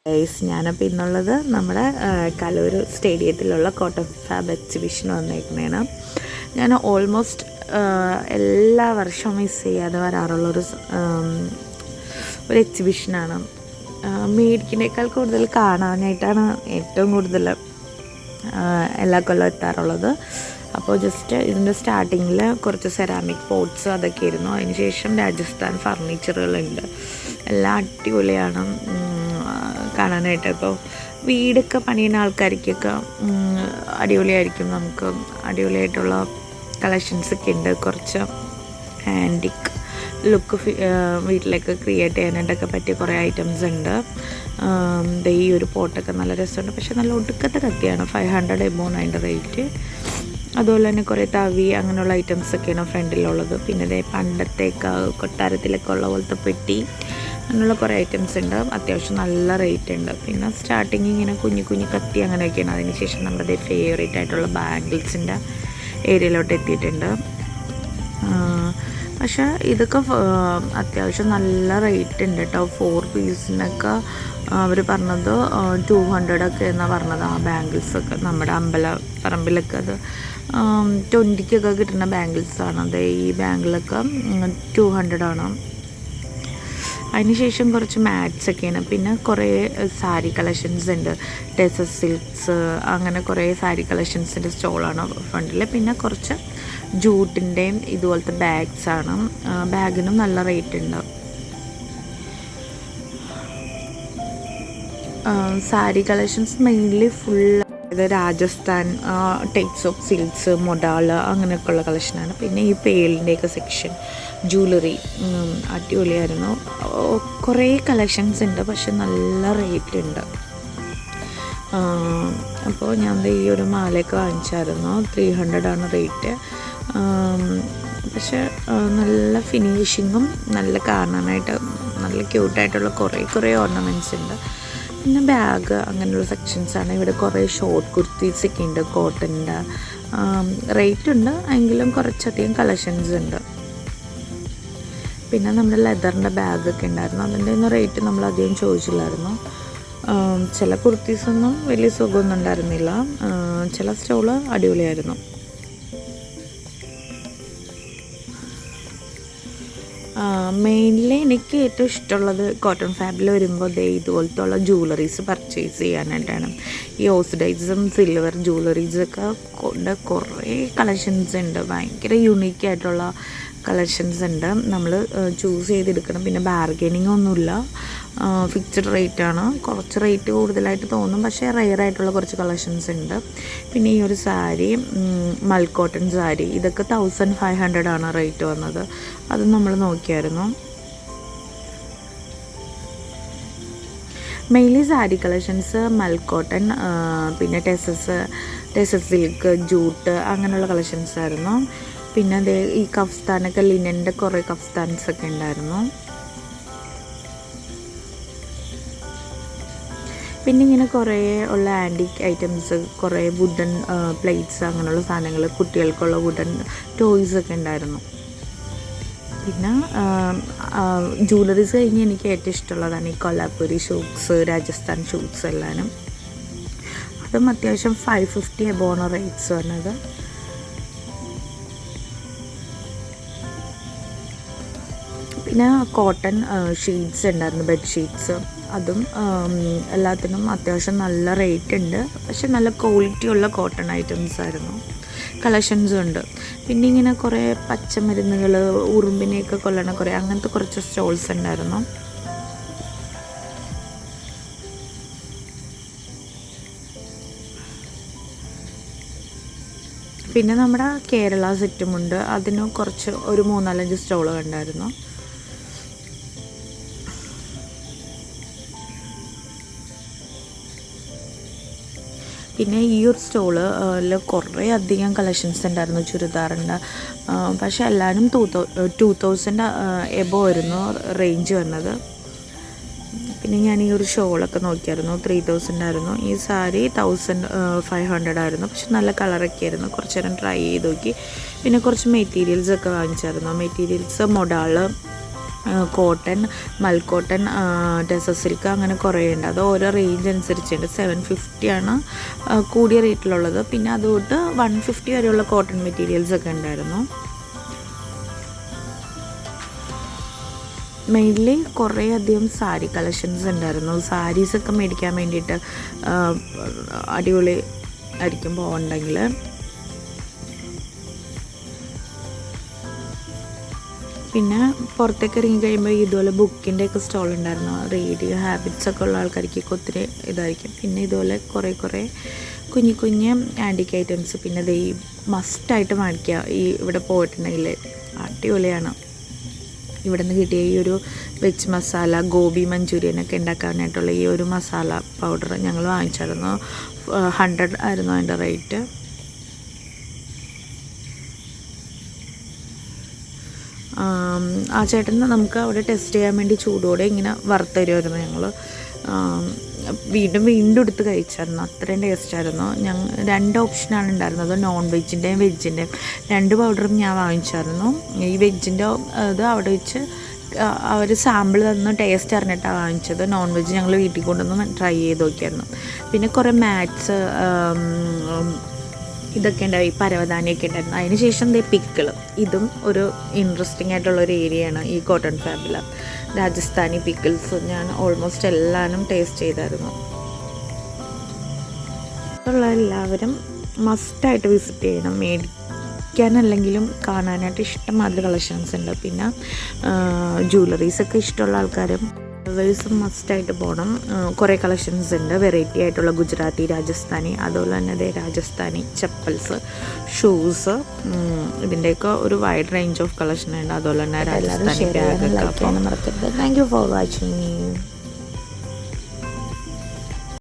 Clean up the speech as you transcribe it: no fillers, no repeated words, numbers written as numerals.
ഞാനപ്പോൾ ഇന്നുള്ളത് നമ്മുടെ കലൂർ സ്റ്റേഡിയത്തിലുള്ള കോട്ടൺ ഫാബ് എക്സിബിഷൻ വന്നേക്കുന്നതാണ്. ഞാൻ ഓൾമോസ്റ്റ് എല്ലാ വർഷവും മിസ് ചെയ്യാതെ വരാറുള്ളൊരു എക്സിബിഷനാണ്. മേടിക്കുന്നേക്കാൾ കൂടുതൽ കാണാനായിട്ടാണ് ഏറ്റവും കൂടുതൽ എല്ലാ കൊല്ലം എത്താറുള്ളത്. അപ്പോൾ ജസ്റ്റ് ഇതിൻ്റെ സ്റ്റാർട്ടിങ്ങിൽ കുറച്ച് സെറാമിക് പോട്ട്സ് അതൊക്കെ ആയിരുന്നു. അതിനുശേഷം രാജസ്ഥാൻ ഫർണിച്ചറുകളുണ്ട്. എല്ലാം അടിപൊളിയാണ് കാണാനായിട്ട്. ഇപ്പോൾ വീടൊക്കെ പണിയുന്ന ആൾക്കാർക്കൊക്കെ അടിപൊളിയായിരിക്കും. നമുക്ക് അടിപൊളിയായിട്ടുള്ള കളക്ഷൻസൊക്കെ ഉണ്ട്. കുറച്ച് ആൻറ്റിക് ലുക്ക് വീട്ടിലേക്ക് ക്രിയേറ്റ് ചെയ്യാനായിട്ടൊക്കെ പറ്റിയ കുറേ ഐറ്റംസ് ഉണ്ട്. ഈ ഒരു പോട്ടൊക്കെ നല്ല രസമുണ്ട്, പക്ഷേ നല്ല ഒടുക്കത്തെ കത്തിയാണ്. 500 എബോണ് അതിൻ്റെ റേറ്റ്. അതുപോലെ തന്നെ കുറേ തവി അങ്ങനെയുള്ള ഐറ്റംസൊക്കെയാണ് ഫ്രണ്ടിലുള്ളത്. പിന്നെ പണ്ടത്തേക്ക് കൊട്ടാരത്തിലൊക്കെ ഉള്ള പോലത്തെ പെട്ടി അങ്ങനെയുള്ള കുറേ ഐറ്റംസ് ഉണ്ട്. അത്യാവശ്യം നല്ല റേറ്റ് ഉണ്ട്. പിന്നെ സ്റ്റാർട്ടിങ് ഇങ്ങനെ കുഞ്ഞു കുഞ്ഞു കത്തി അങ്ങനെയൊക്കെയാണ്. അതിനുശേഷം നമ്മുടെ ഫേവറേറ്റ് ആയിട്ടുള്ള ബാംഗിൾസിൻ്റെ ഏരിയയിലോട്ട് എത്തിയിട്ടുണ്ട്. പക്ഷേ ഇതൊക്കെ അത്യാവശ്യം നല്ല റേറ്റ് ഉണ്ട് കേട്ടോ. 4 പീസിനൊക്കെ അവർ പറഞ്ഞത് 200 ഒക്കെ എന്നാണ് പറഞ്ഞത്. ആ ബാംഗിൾസൊക്കെ നമ്മുടെ അമ്പലപ്പറമ്പിലൊക്കെ അത് 20-ക്കൊക്കെ കിട്ടുന്ന ബാംഗിൾസാണ്. അത് ഈ ബാംഗിളൊക്കെ 200 ആണ്. അതിനുശേഷം കുറച്ച് മാറ്റ്സൊക്കെയാണ്. പിന്നെ കുറേ സാരി കളക്ഷൻസ് ഉണ്ട്. ടെസസ് സിൽക്സ് അങ്ങനെ കുറേ സാരി കളക്ഷൻസിൻ്റെ സ്റ്റോളാണ് ഫ്രണ്ടിൽ. പിന്നെ കുറച്ച് ജൂട്ടിൻ്റെയും ഇതുപോലത്തെ ബാഗ്സാണ്. ബാഗിനും നല്ല റേറ്റ് ഉണ്ട്. Sari collections mainly full Rajasthan types of silks, modal അങ്ങനെയൊക്കെയുള്ള കളക്ഷനാണ്. പിന്നെ ഈ പേളിൻ്റെയൊക്കെ സെക്ഷൻ, ജ്വല്ലറി അടിപൊളിയായിരുന്നു. കുറേ കളക്ഷൻസ് ഉണ്ട്, പക്ഷെ നല്ല റേറ്റ് ഉണ്ട്. അപ്പോൾ ഞാൻ ഈ ഒരു മാലയൊക്കെ വാങ്ങിച്ചായിരുന്നു. 300 ആണ് റേറ്റ്. പക്ഷെ നല്ല ഫിനിഷിങ്ങും നല്ല കാണാനായിട്ട് നല്ല ക്യൂട്ടായിട്ടുള്ള കുറേ ഓർണമെൻറ്റ്സ് ഉണ്ട്. പിന്നെ ബാഗ് അങ്ങനെയുള്ള സെക്ഷൻസാണ്. ഇവിടെ കുറേ ഷോർട്ട് കുർത്തീസൊക്കെ ഉണ്ട് കോട്ടൻ്റെ. റേറ്റ് ഉണ്ട് എങ്കിലും കുറച്ചധികം കളക്ഷൻസ് ഉണ്ട്. പിന്നെ നമ്മുടെ ലെതറിൻ്റെ ബാഗൊക്കെ ഉണ്ടായിരുന്നു. അതിൻ്റെ ഒന്നും റേറ്റ് നമ്മൾ അധികം ചോദിച്ചില്ലായിരുന്നു. ചില കുർത്തീസൊന്നും വലിയ സുഖമൊന്നും ഉണ്ടായിരുന്നില്ല. ചില സ്റ്റോള് അടിപൊളിയായിരുന്നു. മെയിൻലി എനിക്ക് ഏറ്റവും ഇഷ്ടമുള്ളത് കോട്ടൺ ഫാബിൽ വരുമ്പോൾ ഇതുപോലത്തെ ഉള്ള ജ്വല്ലറീസ് പർച്ചേസ് ചെയ്യാനായിട്ടാണ്. ഈ ഓക്സിഡൈസും സിൽവർ ജ്വല്ലറീസൊക്കെ കൊണ്ട് കുറേ കളക്ഷൻസ് ഉണ്ട്. ഭയങ്കര യുണീക്കായിട്ടുള്ള കളക്ഷൻസ് ഉണ്ട്. നമ്മൾ ചൂസ് ചെയ്തെടുക്കണം. പിന്നെ ബാർഗനിങ് ഒന്നുമില്ല, ഫിക്സ്ഡ് റേറ്റാണ്. കുറച്ച് റേറ്റ് കൂടുതലായിട്ട് തോന്നും, പക്ഷേ റെയറായിട്ടുള്ള കുറച്ച് കളക്ഷൻസ് ഉണ്ട്. പിന്നെ ഈ ഒരു സാരി മൽ കോട്ടൺ സാരി, ഇതൊക്കെ 1500 ആണ് റേറ്റ് വന്നത്. അത് നമ്മൾ നോക്കിയായിരുന്നു. മെയിൻലി സാരി കളക്ഷൻസ് മൽ കോട്ടൺ, പിന്നെ ടെസസ് സിൽക്ക്, ജൂട്ട് അങ്ങനെയുള്ള കളക്ഷൻസ് ആയിരുന്നു. പിന്നെ ഈ കഫ്താനൊക്കെ ലിനൻ്റെ കുറേ കഫ്താൻസൊക്കെ ഉണ്ടായിരുന്നു. പിന്നെ ഇങ്ങനെ കുറേ ഉള്ള ആൻറ്റിക് ഐറ്റംസ്, കുറേ വുഡൻ പ്ലേറ്റ്സ് അങ്ങനെയുള്ള സാധനങ്ങൾ, കുട്ടികൾക്കുള്ള വുഡൻ ടോയ്സൊക്കെ ഉണ്ടായിരുന്നു. പിന്നെ ജ്വല്ലറീസ് കഴിഞ്ഞ് എനിക്ക് ഏറ്റവും ഇഷ്ടമുള്ളതാണ് ഈ കൊലാപ്പൂരി ഷൂട്ട്സ്, രാജസ്ഥാൻ ഷൂട്ട്സ് എല്ലാനും. അതും അത്യാവശ്യം 550 എബോണ് റേറ്റ്സ് വന്നത്. പിന്നെ കോട്ടൺ ഷീറ്റ്സ് ഉണ്ടായിരുന്നു, ബെഡ്ഷീറ്റ്സ്. അതും എല്ലാത്തിനും അത്യാവശ്യം നല്ല റേറ്റ് ഉണ്ട്, പക്ഷെ നല്ല ക്വാളിറ്റിയുള്ള കോട്ടൺ ഐറ്റംസ് ആയിരുന്നു. കളക്ഷൻസും ഉണ്ട്. പിന്നെ ഇങ്ങനെ കുറേ പച്ചമരുന്നുകൾ, ഉറുമ്പിനെയൊക്കെ കൊല്ലണ കുറേ അങ്ങനത്തെ കുറച്ച് സ്റ്റോൾസ് ഉണ്ടായിരുന്നു. പിന്നെ നമ്മുടെ കേരള സെറ്റുമുണ്ട്. അതിന് കുറച്ച് ഒരു 3-4 സ്റ്റോള് കണ്ടായിരുന്നു. പിന്നെ ഈ ഒരു സ്റ്റോളിൽ കുറേ അധികം കളക്ഷൻസ് ഉണ്ടായിരുന്നു. ചുരിദാറിൻ്റെ, പക്ഷേ എല്ലാവരും 2000 എബോ ആയിരുന്നു റേഞ്ച് വന്നത്. പിന്നെ ഞാൻ ഈ ഒരു ഷോളൊക്കെ നോക്കിയായിരുന്നു, 3000 ആയിരുന്നു. ഈ സാരി 1500 ആയിരുന്നു, പക്ഷെ നല്ല കളറൊക്കെ ആയിരുന്നു. കുറച്ച് നേരം ട്രൈ ചെയ്ത് നോക്കി. പിന്നെ കുറച്ച് മെറ്റീരിയൽസൊക്കെ വാങ്ങിച്ചായിരുന്നു. മെറ്റീരിയൽസ് മൊഡാള് കോട്ടൺ, മൽക്കോട്ടൺ, ടെസർ സിൽക്ക് അങ്ങനെ കുറേ ഉണ്ട്. അത് ഓരോ റേഞ്ച് അനുസരിച്ചുണ്ട്. 750 ആണ് കൂടിയ റേറ്റിലുള്ളത്. പിന്നെ അതുകൊണ്ട് 150 വരെയുള്ള കോട്ടൺ മെറ്റീരിയൽസ് ഒക്കെ ഉണ്ടായിരുന്നു. മെയിൻലി കുറേ അധികം സാരി കളക്ഷൻസ് ഉണ്ടായിരുന്നു. സാരീസൊക്കെ മേടിക്കാൻ വേണ്ടിയിട്ട് അടിപൊളി ആയിരിക്കും പോകുന്നുണ്ടെങ്കിൽ. പിന്നെ പുറത്തേക്ക് ഇറങ്ങി കഴിയുമ്പോൾ ഇതുപോലെ ബുക്കിൻ്റെയൊക്കെ സ്റ്റോൾ ഉണ്ടായിരുന്നു. റീഡിങ് ഹാബിറ്റ്സ് ഒക്കെ ഉള്ള ആൾക്കാർക്ക് ഒത്തിരി ഇതായിരിക്കും. പിന്നെ ഇതുപോലെ കുറേ കുഞ്ഞു കുഞ്ഞ് ആൻറ്റിക് ഐറ്റംസ്. പിന്നെ ഇത് ഈ മസ്റ്റായിട്ട് മേടിക്കുക ഈ ഇവിടെ പോയിട്ടുണ്ടെങ്കിൽ. അടിപൊളിയാണ്. ഇവിടെ നിന്ന് കിട്ടിയ ഈ ഒരു വെജ് മസാല, ഗോബി മഞ്ചൂരിയനൊക്കെ ഉണ്ടാക്കാനായിട്ടുള്ള ഈ ഒരു മസാല പൗഡർ ഞങ്ങൾ വാങ്ങിച്ചായിരുന്നു. 100 ആയിരുന്നു അതിൻ്റെ റേറ്റ്. ആ ചേട്ടൻ നമുക്ക് അവിടെ ടെസ്റ്റ് ചെയ്യാൻ വേണ്ടി ചൂടോടെ ഇങ്ങനെ വറുത്തരുമായിരുന്നു. ഞങ്ങൾ വീണ്ടും എടുത്ത് കഴിച്ചായിരുന്നു. അത്രയും ടേസ്റ്റായിരുന്നു. ഞങ്ങൾ 2 ഓപ്ഷനാണ് ഉണ്ടായിരുന്നത്, നോൺ വെജിൻ്റെയും വെജിൻ്റെയും. 2 പൗഡറും ഞാൻ വാങ്ങിച്ചായിരുന്നു. ഈ വെജിൻ്റെ ഇത് അവിടെ വെച്ച് അവർ സാമ്പിൾ തന്ന് ടേസ്റ്റ് അറിഞ്ഞിട്ടാണ് വാങ്ങിച്ചത്. നോൺ വെജ് ഞങ്ങൾ വീട്ടിൽ കൊണ്ടുവന്ന് ട്രൈ ചെയ്ത് നോക്കിയായിരുന്നു. പിന്നെ കുറേ മാറ്റ്സ് ഇതൊക്കെ ഉണ്ടായി, പരവതാനിയൊക്കെ ഉണ്ടായിരുന്നു. അതിന് ശേഷം പിക്കിൾ. ഇതും ഒരു ഇൻട്രസ്റ്റിംഗ് ആയിട്ടുള്ളൊരു ഏരിയയാണ് ഈ കോട്ടൺ ഫാബിൽ. രാജസ്ഥാനി പിക്കിൾസ് ഞാൻ ഓൾമോസ്റ്റ് എല്ലാവരും ടേസ്റ്റ് ചെയ്തായിരുന്നു. ഉള്ള എല്ലാവരും മസ്റ്റായിട്ട് വിസിറ്റ് ചെയ്യണം. മേടിക്കാനല്ലെങ്കിലും കാണാനായിട്ട് ഇഷ്ടംമാതിരി കളക്ഷൻസ് ഉണ്ട്. പിന്നെ ജ്വല്ലറീസൊക്കെ ഇഷ്ടമുള്ള ആൾക്കാരും വേഴ്സും മസ്റ്റായിട്ട് പോകണം. കുറേ കളക്ഷൻസ് ഉണ്ട്, വെറൈറ്റി ആയിട്ടുള്ള ഗുജറാത്തി, രാജസ്ഥാനി, അതുപോലെ തന്നെ രാജസ്ഥാനി ചപ്പൽസ്, ഷൂസ്, ഇതിൻ്റെയൊക്കെ ഒരു വൈഡ് റേഞ്ച് ഓഫ് കളക്ഷൻ ഉണ്ട്. അതുപോലെ തന്നെ രാജസ്ഥാനി ബാഗൊക്കെ. Thank you for watching.